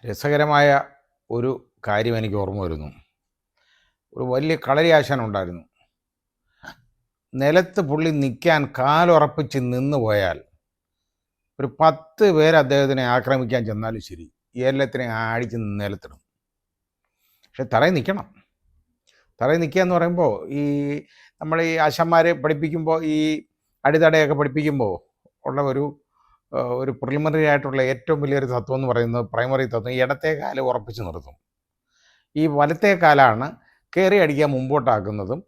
രസകരമായ ഒരു കാര്യം എനിക്ക് ഓർമ്മ വരുന്നു. ഒരു വലിയ കളരി ആശാനുണ്ടായിരുന്നു. നിലത്ത് പുള്ളി നിൽക്കാൻ കാലുറപ്പിച്ച് നിന്ന് പോയാൽ ഒരു 10 പേര് അദ്ദേഹത്തിനെ ആക്രമിക്കാൻ ചെന്നാലും ശരി, എല്ലാത്തിനെയും അടിച്ച് നിലത്തിടും. പക്ഷെ തറയിൽ നിൽക്കണം. തറയിൽ നിൽക്കുക എന്ന് പറയുമ്പോൾ ഈ നമ്മൾ ഈ ആശാന്മാരെ പഠിപ്പിക്കുമ്പോൾ ഈ അടിതടയൊക്കെ പഠിപ്പിക്കുമ്പോൾ ഉള്ള ഒരു പ്രിലിമിനറി ആയിട്ടുള്ള ഏറ്റവും വലിയൊരു തത്വം എന്ന് പറയുന്നത്, പ്രൈമറി തത്വം, ഇടത്തെ കാല് ഉറപ്പിച്ച് നിർത്തും. ഈ വലത്തെ കാലാണ് കയറി അടിക്കാൻ മുമ്പോട്ടാക്കുന്നതും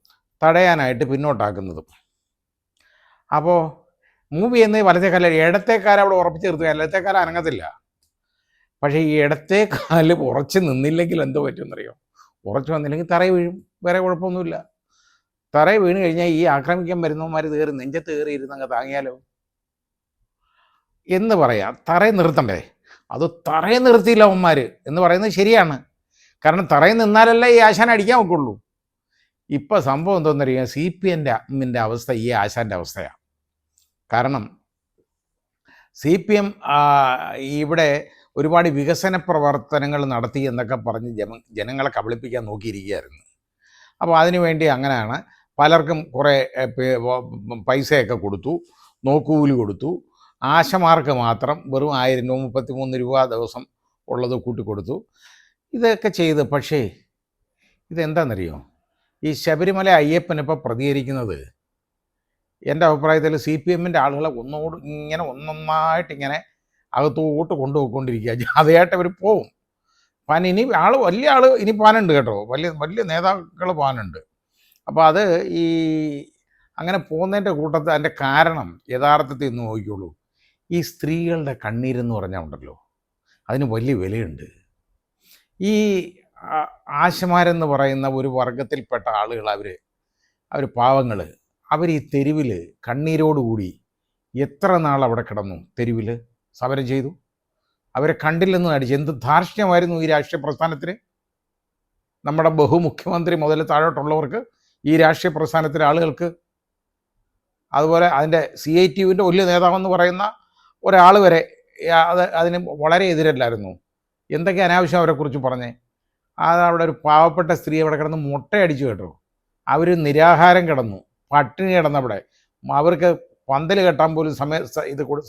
തടയാനായിട്ട് പിന്നോട്ടാക്കുന്നതും. അപ്പോൾ മൂവ് ചെയ്യുന്ന വലത്തെ കാല, ഇടത്തെ കാലം അവിടെ ഉറപ്പിച്ച് നിർത്തുക, ഇടത്തെ കാലം അനങ്ങത്തില്ല. പക്ഷേ ഈ ഇടത്തെ കാല് ഉറച്ച് നിന്നില്ലെങ്കിൽ എന്തോ പറ്റുമെന്നറിയോ? ഉറച്ചു വന്നില്ലെങ്കിൽ തറയിൽ വീഴും, വേറെ കുഴപ്പമൊന്നുമില്ല. തറയിൽ വീണ് കഴിഞ്ഞാൽ ഈ ആക്രമിക്കാൻ വരുന്നവന്മാർ കയറി നെഞ്ചത്ത് കയറി ഇരുന്നങ്ങ് താങ്ങിയാലോ എന്ന് പറയാം. തറയിൽ നിർത്തണ്ടേ? അത് തറയിൽ നിർത്തിയില്ല അവന്മാർ എന്ന് പറയുന്നത് ശരിയാണ്. കാരണം തറയിൽ നിന്നാലല്ലേ ഈ ആശാൻ അടിക്കാൻ ഒക്കുള്ളൂ. ഇപ്പം സംഭവം എന്തോന്നറിയാം, CPMൻ്റെ അവസ്ഥ ഈ ആശാൻ്റെ അവസ്ഥയാണ്. കാരണം CPM ഇവിടെ ഒരുപാട് വികസന പ്രവർത്തനങ്ങൾ നടത്തി എന്നൊക്കെ പറഞ്ഞ് ജനങ്ങളെ കബളിപ്പിക്കാൻ നോക്കിയിരിക്കുകയായിരുന്നു. അപ്പോൾ അതിനുവേണ്ടി അങ്ങനെയാണ് പലർക്കും കുറേ പൈസയൊക്കെ കൊടുത്തു, നോക്കൂലി കൊടുത്തു. ആശമാർക്ക് മാത്രം വെറും 1000 രൂപ, 33 രൂപ ദിവസം ഉള്ളത് കൂട്ടിക്കൊടുത്തു. ഇതൊക്കെ ചെയ്ത്, പക്ഷേ ഇതെന്താണെന്നറിയോ, ഈ ശബരിമല അയ്യപ്പൻ ഇപ്പോൾ പ്രതികരിക്കുന്നത് എൻ്റെ അഭിപ്രായത്തിൽ CPMൻ്റെ ആളുകളെ ഒന്നൊന്നായിട്ടിങ്ങനെ അകത്തോട്ട് കൊണ്ടുപോയിക്കൊണ്ടിരിക്കുക. ജാഥയായിട്ട് അവർ പോവും. ഇനി വലിയ ആൾ ഇനി പാനുണ്ട് കേട്ടോ, വലിയ നേതാക്കൾ പാനുണ്ട്. അപ്പോൾ അത് ഈ അങ്ങനെ പോകുന്നതിൻ്റെ കൂട്ടത്തിൽ അതിൻ്റെ കാരണം യഥാർത്ഥത്തിൽ ഇന്ന് നോക്കിക്കോളൂ. ഈ സ്ത്രീകളുടെ കണ്ണീരെന്ന് പറഞ്ഞാൽ ഉണ്ടല്ലോ, അതിന് വലിയ വിലയുണ്ട്. ഈ ആശമാരെന്ന് പറയുന്ന ഒരു വർഗത്തിൽപ്പെട്ട ആളുകൾ, അവർ പാവങ്ങൾ, അവർ ഈ തെരുവിൽ കണ്ണീരോടുകൂടി എത്ര നാൾ അവിടെ കിടന്നു, തെരുവിൽ സമരം ചെയ്തു. അവരെ കണ്ടില്ലെന്ന് അടിച്ച്. എന്ത് ധാർഷ്ട്യമായിരുന്നു ഈ രാഷ്ട്രീയ പ്രസ്ഥാനത്തിന്. നമ്മുടെ ബഹുമുഖ്യമന്ത്രി മുതൽ താഴോട്ടുള്ളവർക്ക്, ഈ രാഷ്ട്രീയ പ്രസ്ഥാനത്തിലെ ആളുകൾക്ക്, അതുപോലെ അതിൻ്റെ CITUവിൻ്റെ വലിയ നേതാവെന്ന് പറയുന്ന ഒരാൾ വരെ അതിന് വളരെ എതിരല്ലായിരുന്നു. എന്തൊക്കെ അനാവശ്യം അവരെക്കുറിച്ച് പറഞ്ഞേ. അവിടെ ഒരു പാവപ്പെട്ട സ്ത്രീ അവിടെ കിടന്ന് മുട്ടയടിച്ചു കേട്ടോ. അവർ നിരാഹാരം കിടന്നു, പട്ടിണി കിടന്നവിടെ. അവർക്ക് പന്തൽ കെട്ടാൻ പോലും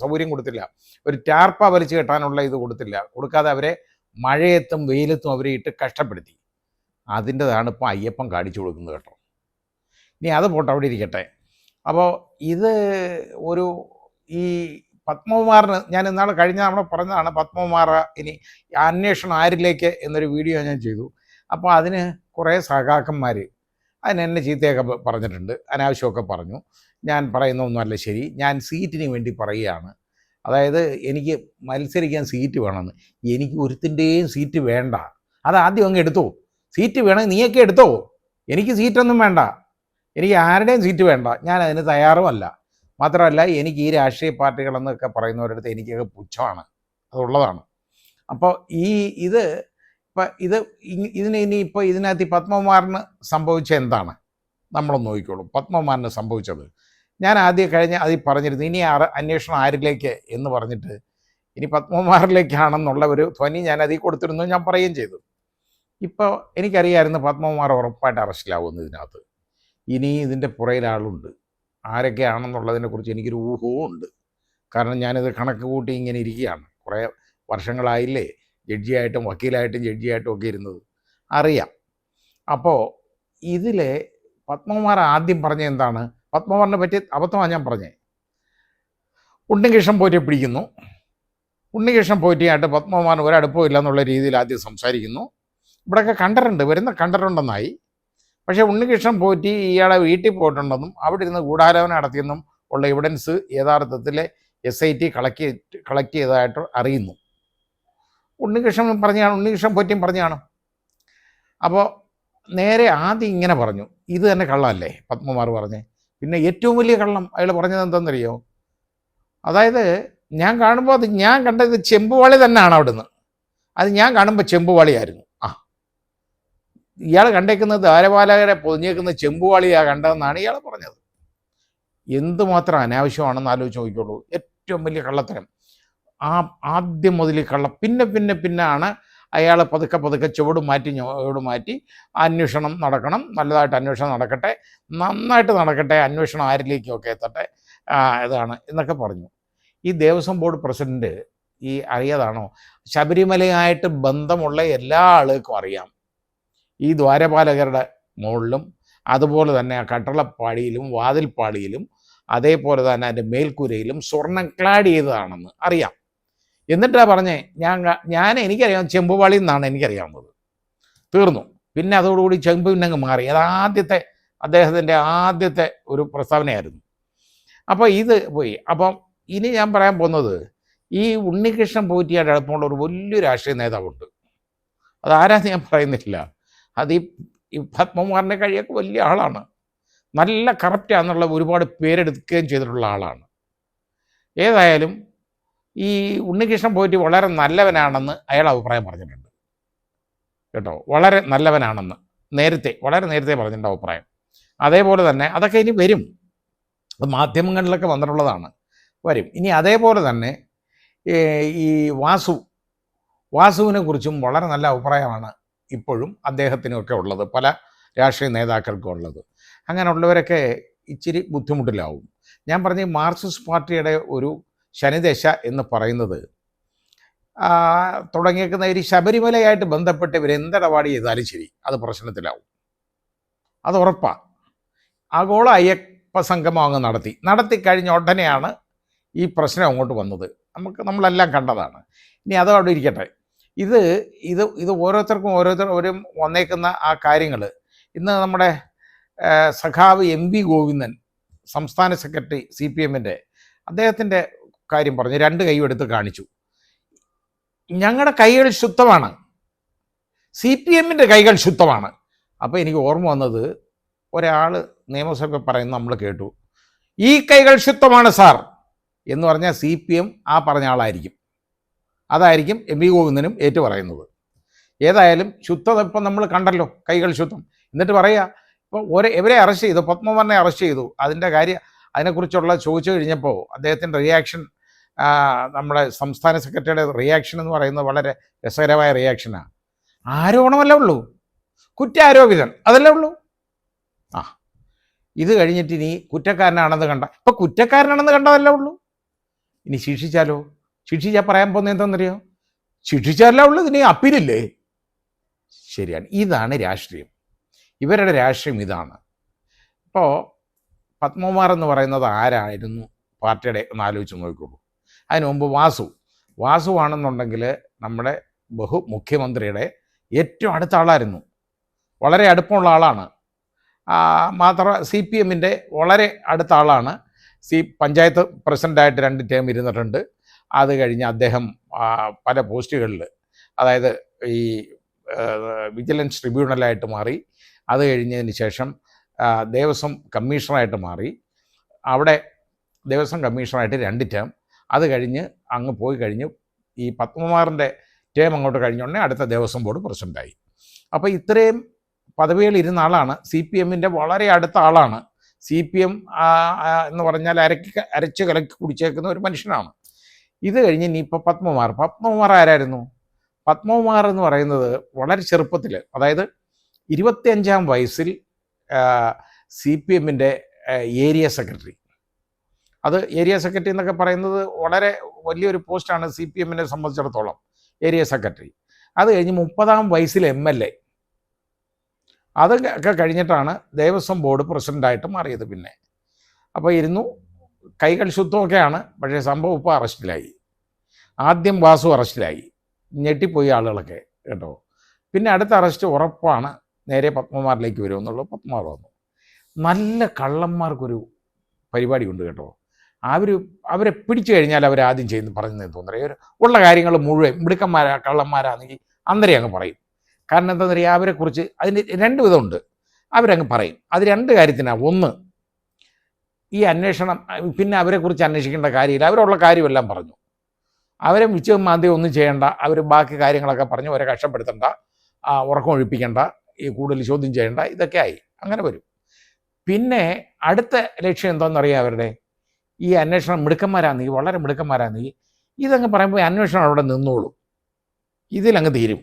സൗകര്യം കൊടുത്തില്ല. ഒരു ടാർപ്പ വലിച്ചു കെട്ടാനുള്ള ഇത് കൊടുക്കാതെ അവരെ മഴയത്തും വെയിലത്തും അവരെ ഇട്ട് കഷ്ടപ്പെടുത്തി. അതിൻ്റെതാണ് ഇപ്പോൾ അയ്യപ്പൻ കാണിച്ചു കൊടുക്കുന്നത് കേട്ടോ. ഇനി അത് പോട്ടെ, അവിടെ ഇരിക്കട്ടെ. അപ്പോൾ ഇത് ഈ പത്മകുമാറിന് ഞാൻ ഇന്നാൾ കഴിഞ്ഞ നമ്മൾ പറഞ്ഞതാണ്, പത്മകുമാർ ഇനി അന്വേഷണം ആരിലേക്ക് എന്നൊരു വീഡിയോ ഞാൻ ചെയ്തു. അപ്പോൾ അതിന് കുറേ സഖാക്കന്മാർ എന്നെ ചീത്തയൊക്കെ പറഞ്ഞിട്ടുണ്ട്, അനാവശ്യമൊക്കെ പറഞ്ഞു. ഞാൻ പറയുന്നൊന്നുമല്ല ശരി, ഞാൻ സീറ്റിന് വേണ്ടി പറയുകയാണ്. അതായത് എനിക്ക് മത്സരിക്കാൻ സീറ്റ് വേണമെന്ന്. എനിക്ക് ഒരുത്തിൻ്റെയും സീറ്റ് വേണ്ട. അതാദ്യം അങ്ങ് എടുത്തോ. സീറ്റ് വേണമെങ്കിൽ നീയൊക്കെ എടുത്തോ, എനിക്ക് സീറ്റൊന്നും വേണ്ട. എനിക്ക് ആരുടെയും സീറ്റ് വേണ്ട, ഞാൻ അതിന് തയ്യാറുമല്ല. മാത്രമല്ല, എനിക്ക് ഈ രാഷ്ട്രീയ പാർട്ടികളെന്നൊക്കെ പറയുന്നവരടുത്ത് എനിക്കൊക്കെ പുച്ഛമാണ്, അതുള്ളതാണ്. അപ്പോൾ ഇനിയിപ്പോൾ ഇതിനകത്ത് ഈ പത്മകുമാറിന് സംഭവിച്ച എന്താണ് നമ്മളൊന്ന് നോക്കിക്കോളൂ. പത്മകുമാറിന് സംഭവിച്ചത് ഞാൻ അതിൽ പറഞ്ഞിരുന്നു, ഇനി അന്വേഷണം ആരിലേക്ക് എന്ന് പറഞ്ഞിട്ട് ഇനി പത്മകുമാറിലേക്കാണെന്നുള്ള ഒരു ധ്വനി ഞാൻ അതിൽ കൊടുത്തിരുന്നു, ഞാൻ പറയുകയും ചെയ്തു. ഇപ്പോൾ എനിക്കറിയാമായിരുന്നു പത്മകുമാർ ഉറപ്പായിട്ട് അറസ്റ്റിലാവുമെന്ന്. ഇതിനകത്ത് ഇനി ഇതിൻ്റെ പുറയിൽ ആളുണ്ട്. ആരൊക്കെയാണെന്നുള്ളതിനെക്കുറിച്ച് എനിക്കൊരു ഊഹവും ഉണ്ട്. കാരണം ഞാനിത് കണക്ക് കൂട്ടി ഇങ്ങനെ ഇരിക്കുകയാണ്. കുറേ വർഷങ്ങളായില്ലേ ജഡ്ജിയായിട്ടും വക്കീലായിട്ടും ജഡ്ജിയായിട്ടും ഒക്കെ ഇരുന്നത്, അറിയാം. അപ്പോൾ ഇതിൽ പത്മകുമാർ ആദ്യം പറഞ്ഞ എന്താണ്, പത്മകുമാറിനെ പറ്റി അബദ്ധമാണ് ഞാൻ പറഞ്ഞത്. ഉണ്ണികൃഷ്ണൻ പോറ്റിയെ പിടിക്കുന്നു. ഉണ്ണികൃഷ്ണൻ പോറ്റിയായിട്ട് പത്മകുമാറിന് ഒരടുപ്പവും ഇല്ല എന്നുള്ള രീതിയിൽ ആദ്യം സംസാരിക്കുന്നു. ഇവിടെയൊക്കെ വരുന്ന കണ്ടിട്ടുണ്ടെന്നായി. പക്ഷേ ഉണ്ണികൃഷ്ണൻ പോറ്റി ഇയാളെ വീട്ടിൽ പോയിട്ടുണ്ടെന്നും അവിടെ ഇരുന്ന് ഗൂഢാലോചന നടത്തിയെന്നും ഉള്ള എവിഡൻസ് യഥാർത്ഥത്തിൽ SIT കളക്ട് ചെയ്തതായിട്ട് അറിയുന്നു. ഉണ്ണികൃഷ്ണൻ പോറ്റിയും പറഞ്ഞാണ്. അപ്പോൾ നേരെ ആദ്യം ഇങ്ങനെ പറഞ്ഞു, ഇത് തന്നെ കള്ളമല്ലേ പത്മകുമാർ പറഞ്ഞേ. പിന്നെ ഏറ്റവും വലിയ കള്ളം അയാൾ പറഞ്ഞത് എന്താണെന്നറിയോ? അതായത് ഞാൻ കാണുമ്പോൾ ഞാൻ കണ്ടത് ചെമ്പുവാളി തന്നെയാണ് അവിടുന്ന്. അത് ഞാൻ കാണുമ്പോൾ ചെമ്പുവാളിയായിരുന്നു. ഇയാൾ കണ്ടേക്കുന്നത് ദ്വാരപാലകരെ പൊതിഞ്ഞേക്കുന്ന ചെമ്പുവാളിയാണ് കണ്ടതെന്നാണ് ഇയാൾ പറഞ്ഞത്. എന്തുമാത്രം അനാവശ്യമാണെന്ന് ആലോചിച്ച് നോക്കിക്കോളൂ. ഏറ്റവും വലിയ കള്ളത്തരം. ആദ്യം മുതൽ കള്ളം. പിന്നെ ആണ് അയാൾ പതുക്കെ പതുക്കെ ചുവട് മാറ്റി അന്വേഷണം നടക്കണം, നല്ലതായിട്ട് അന്വേഷണം നടക്കട്ടെ, നന്നായിട്ട് നടക്കട്ടെ, അന്വേഷണം ആരിലേക്കൊക്കെ എത്തട്ടെ, ഇതാണ് എന്നൊക്കെ പറഞ്ഞു. ഈ ദേവസ്വം ബോർഡ് പ്രസിഡൻറ്റ് ഈ അറിയാതാണോ, ശബരിമലയായിട്ട് ബന്ധമുള്ള എല്ലാ ആളുകൾക്കും അറിയാം ഈ ദ്വാരപാലകരുടെ മുകളിലും അതുപോലെ തന്നെ ആ കട്ടളപ്പാടിയിലും വാതിൽപ്പാടിയിലും അതേപോലെ തന്നെ അതിൻ്റെ മേൽക്കൂരയിലും സ്വർണം ക്ലാഡ് ചെയ്തതാണെന്ന് അറിയാം. എന്നിട്ടാണ് പറഞ്ഞേ, എനിക്കറിയാം ചെമ്പുപാളി എന്നാണ് എനിക്കറിയാവുന്നത്, തീർന്നു. പിന്നെ അതോടുകൂടി ചെമ്പ് പിന്നങ്ങ് മാറി. അത് അദ്ദേഹത്തിൻ്റെ ആദ്യത്തെ ഒരു പ്രസ്താവനയായിരുന്നു. അപ്പോൾ ഇത് പോയി. അപ്പം ഇനി ഞാൻ പറയാൻ പോകുന്നത്, ഈ ഉണ്ണികൃഷ്ണൻ പോറ്റിയായിട്ട് അടുപ്പമുള്ള ഒരു വലിയ രാഷ്ട്രീയ നേതാവുണ്ട്. അതാരാന്ന് ഞാൻ പറയുന്നില്ല. അത് ഈ പത്മകുമാറിനെ കഴിയൊക്കെ വലിയ ആളാണ്, നല്ല കറപ്റ്റാന്നുള്ള ഒരുപാട് പേരെടുക്കുകയും ചെയ്തിട്ടുള്ള ആളാണ്. ഏതായാലും ഈ ഉണ്ണികൃഷ്ണൻ പോറ്റി വളരെ നല്ലവനാണെന്ന് അയാൾ അഭിപ്രായം പറഞ്ഞിട്ടുണ്ട് കേട്ടോ. വളരെ നല്ലവനാണെന്ന് വളരെ നേരത്തെ പറഞ്ഞിട്ടുണ്ട് അഭിപ്രായം. അതേപോലെ തന്നെ അതൊക്കെ ഇനി വരും, അത് മാധ്യമങ്ങളിലൊക്കെ വന്നിട്ടുള്ളതാണ്, വരും. ഇനി അതേപോലെ തന്നെ ഈ വാസുവിനെ കുറിച്ചും വളരെ നല്ല അഭിപ്രായമാണ് ഇപ്പോഴും അദ്ദേഹത്തിനൊക്കെ ഉള്ളത്, പല രാഷ്ട്രീയ നേതാക്കൾക്കും ഉള്ളത്. അങ്ങനെയുള്ളവരൊക്കെ ഇച്ചിരി ബുദ്ധിമുട്ടിലാവും. ഞാൻ പറഞ്ഞ മാർക്സിസ്റ്റ് പാർട്ടിയുടെ ഒരു ശനിദശ എന്ന് പറയുന്നത് തുടങ്ങിയേക്കുന്ന ഒരു ശബരിമലയായിട്ട് ബന്ധപ്പെട്ട് ഇവരെന്തടപാട് ചെയ്താലും ശരി അത് പ്രശ്നത്തിലാവും, അത് ഉറപ്പാണ്. ആഗോള അയ്യപ്പ സംഗമം അങ്ങ് നടത്തി കഴിഞ്ഞ ഉടനെയാണ് ഈ പ്രശ്നം അങ്ങോട്ട് വന്നത്. നമ്മളെല്ലാം കണ്ടതാണ്. ഇനി അത് അവിടെ ഇരിക്കട്ടെ. ഇത് ഓരോരുത്തരും വന്നേക്കുന്ന ആ കാര്യങ്ങൾ ഇന്ന് നമ്മുടെ സഖാവ് MP ഗോവിന്ദൻ, സംസ്ഥാന സെക്രട്ടറി CPM-ൻ്റെ, അദ്ദേഹത്തിൻ്റെ കാര്യം പറഞ്ഞ് 2 കൈയും എടുത്ത് കാണിച്ചു. ഞങ്ങളുടെ കൈകൾ ശുദ്ധമാണ്, CPM-ൻ്റെ കൈകൾ ശുദ്ധമാണ്. അപ്പോൾ എനിക്ക് ഓർമ്മ വന്നത്, ഒരാൾ നിയമസഭ പറയുന്നത് നമ്മൾ കേട്ടു, ഈ കൈകൾ ശുദ്ധമാണ് സാർ എന്ന് പറഞ്ഞാൽ CPM ആ പറഞ്ഞ ആളായിരിക്കും, അതായിരിക്കും MP ഗോവിന്ദനും ഏറ്റു പറയുന്നത്. ഏതായാലും ശുദ്ധത ഇപ്പം നമ്മൾ കണ്ടല്ലോ, കൈകൾ ശുദ്ധം. എന്നിട്ട് പറയുക, ഇപ്പോൾ ഇവരെ അറസ്റ്റ് ചെയ്തു, പത്മകുമാറിനെ അറസ്റ്റ് ചെയ്തു, അതിനെക്കുറിച്ചുള്ള ചോദിച്ചു കഴിഞ്ഞപ്പോൾ അദ്ദേഹത്തിൻ്റെ റിയാക്ഷൻ, നമ്മുടെ സംസ്ഥാന സെക്രട്ടറിയുടെ റിയാക്ഷൻ എന്ന് പറയുന്നത് വളരെ രസകരമായ റിയാക്ഷനാണ്. ആരോപണമല്ലേ ഉള്ളൂ, കുറ്റാരോപിതൻ അതല്ലേ ഉള്ളൂ. ഇത് കഴിഞ്ഞിട്ട് ഇനി കുറ്റക്കാരനാണെന്ന് കണ്ടതല്ലേ ഉള്ളൂ. ഇനി ശിക്ഷിച്ചാൽ പറയാൻ പോകുന്നത് എന്താണെന്നറിയോ, ശിക്ഷിച്ചാലേ ഉള്ളൂ, ഇതിന് അപ്പീലില്ലേ? ശരിയാണ്, ഇതാണ് രാഷ്ട്രീയം, ഇവരുടെ രാഷ്ട്രീയം ഇതാണ്. ഇപ്പോൾ പത്മകുമാർ എന്ന് പറയുന്നത് ആരായിരുന്നു പാർട്ടിയുടെ ഒന്ന് ആലോചിച്ച് നോക്കിക്കോളൂ. അതിന് മുമ്പ് വാസുവാണെന്നുണ്ടെങ്കിൽ നമ്മുടെ മുഖ്യമന്ത്രിയുടെ ഏറ്റവും അടുത്ത ആളായിരുന്നു, വളരെ അടുപ്പമുള്ള ആളാണ്. മാത്രം CPM-ൻ്റെ വളരെ അടുത്ത ആളാണ്. പഞ്ചായത്ത് പ്രസിഡൻ്റായിട്ട് 2 ടേം ഇരുന്നിട്ടുണ്ട്. അത് കഴിഞ്ഞ് അദ്ദേഹം പല പോസ്റ്റുകളിൽ, അതായത് ഈ വിജിലൻസ് ട്രിബ്യൂണലായിട്ട് മാറി. അത് കഴിഞ്ഞതിന് ശേഷം ദേവസ്വം കമ്മീഷണറായിട്ട് മാറി. അവിടെ ദേവസ്വം കമ്മീഷണറായിട്ട് 2 ടേം. അത് കഴിഞ്ഞ് അങ്ങ് പോയി കഴിഞ്ഞ് ഈ പത്മകുമാറിൻ്റെ ടേം അങ്ങോട്ട് കഴിഞ്ഞുടനെ അടുത്ത ദേവസ്വം ബോർഡ് പ്രസിഡൻ്റായി. അപ്പോൾ ഇത്രയും പദവികൾ ഇരുന്ന ആളാണ്, CPM-ൻ്റെ വളരെ അടുത്ത ആളാണ്. CPM എന്ന് പറഞ്ഞാൽ അരച്ച് കലക്കി കുടിച്ചേക്കുന്ന ഒരു മനുഷ്യനാണ്. ഇത് കഴിഞ്ഞ് ഇനിയിപ്പോൾ പത്മകുമാർ ആരായിരുന്നു? പത്മകുമാർ എന്ന് പറയുന്നത് വളരെ ചെറുപ്പത്തിൽ, അതായത് 25-ാം വയസ്സിൽ CPM-ൻ്റെ ഏരിയ സെക്രട്ടറി. അത് ഏരിയ സെക്രട്ടറി എന്നൊക്കെ പറയുന്നത് വളരെ വലിയൊരു പോസ്റ്റാണ് CPM-നെ സംബന്ധിച്ചിടത്തോളം, ഏരിയ സെക്രട്ടറി. അത് കഴിഞ്ഞ് 30-ാം വയസ്സിൽ MLA. അതൊക്കെ കഴിഞ്ഞിട്ടാണ് ദേവസ്വം ബോർഡ് പ്രസിഡൻ്റായിട്ട് മാറിയത്. പിന്നെ അപ്പോൾ കൈകൾ ശുദ്ധമൊക്കെയാണ്, പക്ഷേ സംഭവം ഇപ്പോൾ അറസ്റ്റിലായി. ആദ്യം വാസു അറസ്റ്റിലായി, ഞെട്ടിപ്പോയി ആളുകളൊക്കെ കേട്ടോ. പിന്നെ അടുത്ത അറസ്റ്റ് ഉറപ്പാണ്, നേരെ പത്മകുമാറിലേക്ക് വരുമെന്നുള്ളത്. പത്മകുമാർ വന്നു. നല്ല കള്ളന്മാർക്കൊരു പരിപാടി ഉണ്ട് കേട്ടോ. അവരെ പിടിച്ചു കഴിഞ്ഞാൽ അവരാദ്യം പറയുന്നത് തോന്നുന്നത് ഉള്ള കാര്യങ്ങൾ മുഴുവൻ കള്ളന്മാരാണെങ്കിൽ അന്നേരം അങ്ങ് പറയും. കാരണം എന്താണെന്ന് പറയുക, അവരെക്കുറിച്ച് അതിന് 2 വിധമുണ്ട്, അവരങ്ങ് പറയും. അത് 2 കാര്യത്തിനാണ്. ഒന്ന്, ഈ അന്വേഷണം, പിന്നെ അവരെക്കുറിച്ച് അന്വേഷിക്കേണ്ട കാര്യമില്ല, അവരുള്ള കാര്യമെല്ലാം പറഞ്ഞു. അവരെ മിച്ചവും മാന്ദ്യം ഒന്നും ചെയ്യേണ്ട, അവർ ബാക്കി കാര്യങ്ങളൊക്കെ പറഞ്ഞു, അവരെ കഷ്ടപ്പെടുത്തണ്ട, ഉറക്കം ഒഴിപ്പിക്കേണ്ട, ഈ കൂടുതൽ ചോദ്യം ചെയ്യേണ്ട, ഇതൊക്കെ ആയി. അങ്ങനെ വരും. പിന്നെ അടുത്ത ലക്ഷ്യം എന്താണെന്നറിയാം അവരുടെ, ഈ അന്വേഷണം വളരെ മിടുക്കന്മാരാണെങ്കിൽ ഇതങ്ങ് പറയുമ്പോൾ അന്വേഷണം അവിടെ നിന്നോളും, ഇതിലങ്ങ് തീരും.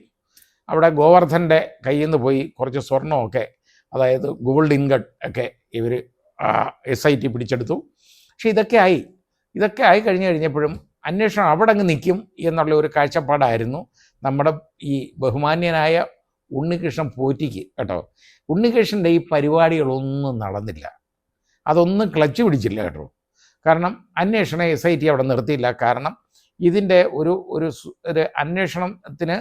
അവിടെ ഗോവർദ്ധൻ്റെ കയ്യിൽ നിന്ന് പോയി കുറച്ച് സ്വർണ്ണമൊക്കെ, അതായത് ഗോൾഡ് ഇൻഗട്ട് ഒക്കെ ഇവർ SIT പിടിച്ചെടുത്തു. പക്ഷെ ഇതൊക്കെ ആയി കഴിഞ്ഞപ്പോഴും അന്വേഷണം അവിടെ അങ്ങ് നിൽക്കും എന്നുള്ള ഒരു കാഴ്ചപ്പാടായിരുന്നു നമ്മുടെ ഈ ബഹുമാന്യനായ ഉണ്ണികൃഷ്ണൻ പോറ്റിക്ക് കേട്ടോ. ഉണ്ണികൃഷ്ണൻ്റെ ഈ പരിപാടികളൊന്നും നടന്നില്ല, അതൊന്നും ക്ലച്ച് പിടിച്ചില്ല കേട്ടോ. കാരണം അന്വേഷണം SIT അവിടെ നിർത്തിയില്ല. കാരണം ഇതിൻ്റെ ഒരു അന്വേഷണത്തിന്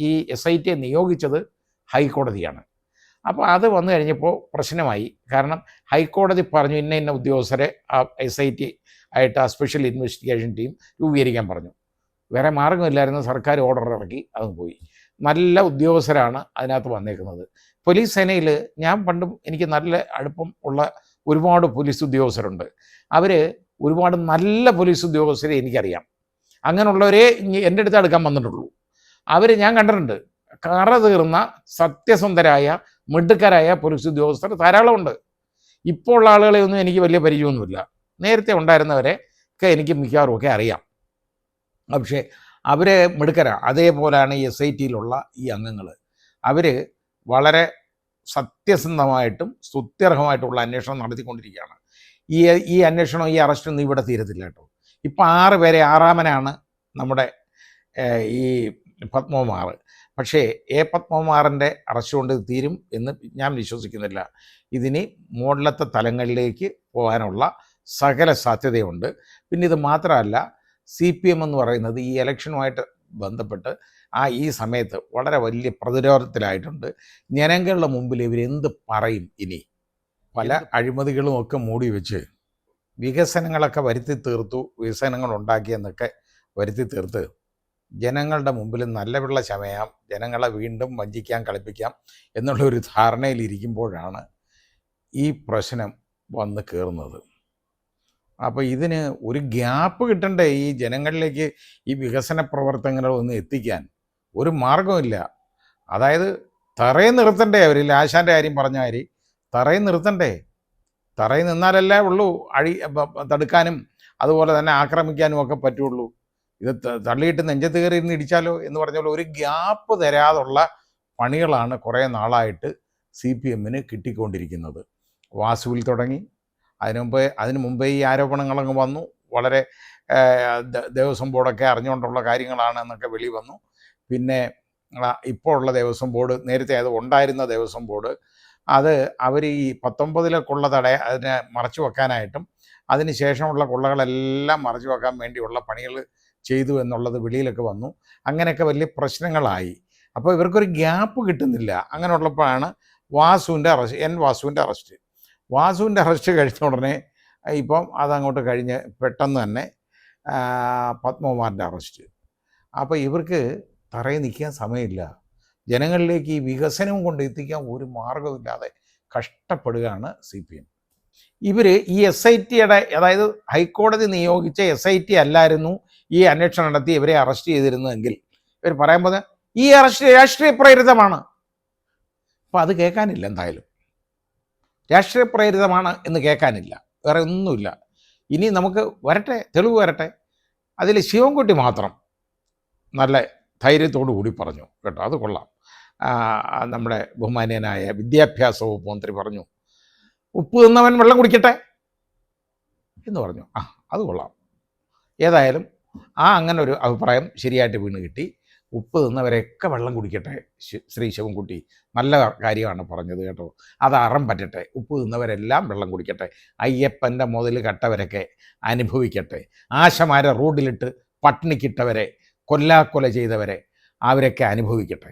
ഈ SIT നിയോഗിച്ചത് ഹൈക്കോടതിയാണ്. അപ്പോൾ അത് വന്നു കഴിഞ്ഞപ്പോൾ പ്രശ്നമായി. കാരണം ഹൈക്കോടതി പറഞ്ഞു ഇന്ന ഉദ്യോഗസ്ഥരെ SIT ആയിട്ട് ആ സ്പെഷ്യൽ ഇൻവെസ്റ്റിഗേഷൻ ടീം രൂപീകരിക്കാൻ പറഞ്ഞു. വേറെ മാർഗമില്ലായിരുന്നു, സർക്കാർ ഓർഡർ ഇറക്കി, അതും പോയി. നല്ല ഉദ്യോഗസ്ഥരാണ് അതിനകത്ത് വന്നേക്കുന്നത്. പോലീസ് സേനയിൽ ഞാൻ പണ്ടും എനിക്ക് നല്ല അടുപ്പം ഉള്ള ഒരുപാട് പോലീസ് ഉദ്യോഗസ്ഥരുണ്ട്. അവർ ഒരുപാട് നല്ല പോലീസ് ഉദ്യോഗസ്ഥരെ എനിക്കറിയാം. അങ്ങനെയുള്ളവരെ എൻ്റെ അടുത്ത് അടുക്കാൻ വന്നിട്ടുള്ളൂ. അവർ ഞാൻ കണ്ടിട്ടുണ്ട്. കറ തീർന്ന സത്യസന്ധരായ മിടുക്കരായ പോലീസ് ഉദ്യോഗസ്ഥർ ധാരാളമുണ്ട്. ഇപ്പോൾ ഉള്ള ആളുകളെ ഒന്നും എനിക്ക് വലിയ പരിചയമൊന്നുമില്ല. നേരത്തെ ഉണ്ടായിരുന്നവരെ ഒക്കെ എനിക്ക് മിക്കവാറും ഒക്കെ അറിയാം. പക്ഷേ അവർ മിടുക്കരാണ്. അതേപോലെയാണ് ഈ SITയിലുള്ള ഈ അംഗങ്ങൾ. അവർ വളരെ സത്യസന്ധമായിട്ടും സ്തുത്യർഹമായിട്ടുള്ള അന്വേഷണം നടത്തിക്കൊണ്ടിരിക്കുകയാണ്. ഈ അന്വേഷണം, ഈ അറസ്റ്റൊന്നും ഇവിടെ തീരത്തില്ല കേട്ടോ. ഇപ്പം 6 പേരെ, 6-മനാണ് നമ്മുടെ ഈ പത്മകുമാർ. പക്ഷേ പത്മകുമാറിൻ്റെ അറസ്റ്റ് കൊണ്ട് തീരും എന്ന് ഞാൻ വിശ്വസിക്കുന്നില്ല. ഇതിന് മുകളിലത്തെ തലങ്ങളിലേക്ക് പോകാനുള്ള സകല സാധ്യതയുണ്ട്. പിന്നെ ഇത് മാത്രമല്ല, CPM എന്ന് പറയുന്നത് ഈ ഇലക്ഷനുമായിട്ട് ബന്ധപ്പെട്ട് ഈ സമയത്ത് വളരെ വലിയ പ്രതിരോധത്തിലായിട്ടുണ്ട്. ജനങ്ങളുടെ മുമ്പിൽ ഇവരെന്ത് പറയും? ഇനി പല അഴിമതികളും ഒക്കെ മൂടി വെച്ച് വികസനങ്ങളൊക്കെ വരുത്തി തീർത്തു, വികസനങ്ങൾ ഉണ്ടാക്കിയെന്നൊക്കെ വരുത്തി തീർത്ത് ജനങ്ങളുടെ മുമ്പിൽ നല്ല വെള്ള ചമയാം, ജനങ്ങളെ വീണ്ടും വഞ്ചിക്കാം, കളിപ്പിക്കാം എന്നുള്ളൊരു ധാരണയിലിരിക്കുമ്പോഴാണ് ഈ പ്രശ്നം വന്ന് കയറുന്നത്. അപ്പോൾ ഇതിന് ഒരു ഗ്യാപ്പ് കിട്ടണ്ടേ ഈ ജനങ്ങളിലേക്ക് ഈ വികസന പ്രവർത്തനങ്ങളൊന്ന് എത്തിക്കാൻ? ഒരു മാർഗമില്ല. അതായത് തറയിൽ നിർത്തണ്ടേ? അവർ ആശാൻ്റെ കാര്യം പറഞ്ഞ കാര്യം തറയിൽ നിർത്തണ്ടേ? തറയിൽ നിന്നാലല്ലേ ഉള്ളൂ തടുക്കാനും അതുപോലെ തന്നെ ആക്രമിക്കാനും ഒക്കെ പറ്റുള്ളൂ. ഇത് തള്ളിയിട്ട് നെഞ്ചത്ത് കയറി ഇരുന്ന് ഇടിച്ചാലോ എന്ന് പറഞ്ഞ പോലെ ഒരു ഗ്യാപ്പ് തരാതുള്ള പണികളാണ് കുറേ നാളായിട്ട് CPMന് കിട്ടിക്കൊണ്ടിരിക്കുന്നത്. വാസുവിൽ തുടങ്ങി, അതിനു മുമ്പേ ഈ ആരോപണങ്ങളങ്ങ് വന്നു. വളരെ ദേവസ്വം ബോർഡൊക്കെ അറിഞ്ഞുകൊണ്ടുള്ള കാര്യങ്ങളാണ് എന്നൊക്കെ വെളി വന്നു. പിന്നെ ഇപ്പോൾ ഉള്ള ദേവസ്വം ബോർഡ്, നേരത്തെ അത് ഉണ്ടായിരുന്ന ദേവസ്വം ബോർഡ്, അത് അവർ ഈ 19 കൊള്ള അതിനെ മറച്ചു വെക്കാനായിട്ടും അതിന് ശേഷമുള്ള കൊള്ളകളെല്ലാം മറച്ചു വെക്കാൻ വേണ്ടിയുള്ള പണികൾ ചെയ്തു എന്നുള്ളത് വെളിയിലൊക്കെ വന്നു. അങ്ങനെയൊക്കെ വലിയ പ്രശ്നങ്ങളായി. അപ്പോൾ ഇവർക്കൊരു ഗ്യാപ്പ് കിട്ടുന്നില്ല. അങ്ങനെയുള്ളപ്പോഴാണ് വാസുവിൻ്റെ അറസ്റ്റ്. വാസുവിൻ്റെ അറസ്റ്റ് കഴിഞ്ഞ ഉടനെ ഇപ്പം അതങ്ങോട്ട് കഴിഞ്ഞ് പെട്ടെന്ന് തന്നെ പത്മകുമാറിൻ്റെ അറസ്റ്റ്. അപ്പോൾ ഇവർക്ക് തറയിൽ നിൽക്കാൻ സമയമില്ല. ജനങ്ങളിലേക്ക് ഈ വികസനവും കൊണ്ട് എത്തിക്കാൻ ഒരു മാർഗമില്ലാതെ കഷ്ടപ്പെടുകയാണ് CPM. ഇവർ ഈ SITയുടെ, അതായത് ഹൈക്കോടതി നിയോഗിച്ച SIT അല്ലായിരുന്നു ഈ അന്വേഷണം നടത്തി ഇവരെ അറസ്റ്റ് ചെയ്തിരുന്നതെങ്കിൽ ഇവർ പറയാൻ പോകുന്നത് ഈ അറസ്റ്റ് രാഷ്ട്രീയ പ്രേരിതമാണ്. അപ്പോൾ അത് കേൾക്കാനില്ല. എന്തായാലും രാഷ്ട്രീയ പ്രേരിതമാണ് എന്ന് കേൾക്കാനില്ല, വേറെ ഒന്നുമില്ല. ഇനി നമുക്ക് വരട്ടെ, തെളിവ് വരട്ടെ. അതിൽ ശിവൻകുട്ടി മാത്രം നല്ല ധൈര്യത്തോടു കൂടി പറഞ്ഞു കേട്ടോ, അത് കൊള്ളാം. നമ്മുടെ ബഹുമാന്യനായ വിദ്യാഭ്യാസ വകുപ്പ് മന്ത്രി പറഞ്ഞു, ഉപ്പ് തിന്നവൻ വെള്ളം കുടിക്കട്ടെ എന്ന് പറഞ്ഞു. അത് കൊള്ളാം. ഏതായാലും അങ്ങനെ ഒരു അഭിപ്രായം ശരിയായിട്ട് വീണ് കിട്ടി. ഉപ്പ് തിന്നവരെയൊക്കെ വെള്ളം കുടിക്കട്ടെ. ശ്രീ ശിവൻകുട്ടി നല്ല കാര്യമാണ് പറഞ്ഞത് കേട്ടോ. അത് അറം പറ്റട്ടെ. ഉപ്പ് തിന്നവരെല്ലാം വെള്ളം കുടിക്കട്ടെ. അയ്യപ്പൻ്റെ മുതൽ കട്ടവരൊക്കെ അനുഭവിക്കട്ടെ. ആശമാരെ റോഡിലിട്ട് പട്ടിണിക്കിട്ടവരെ, കൊല്ലാക്കൊല ചെയ്തവരെ, അവരൊക്കെ അനുഭവിക്കട്ടെ.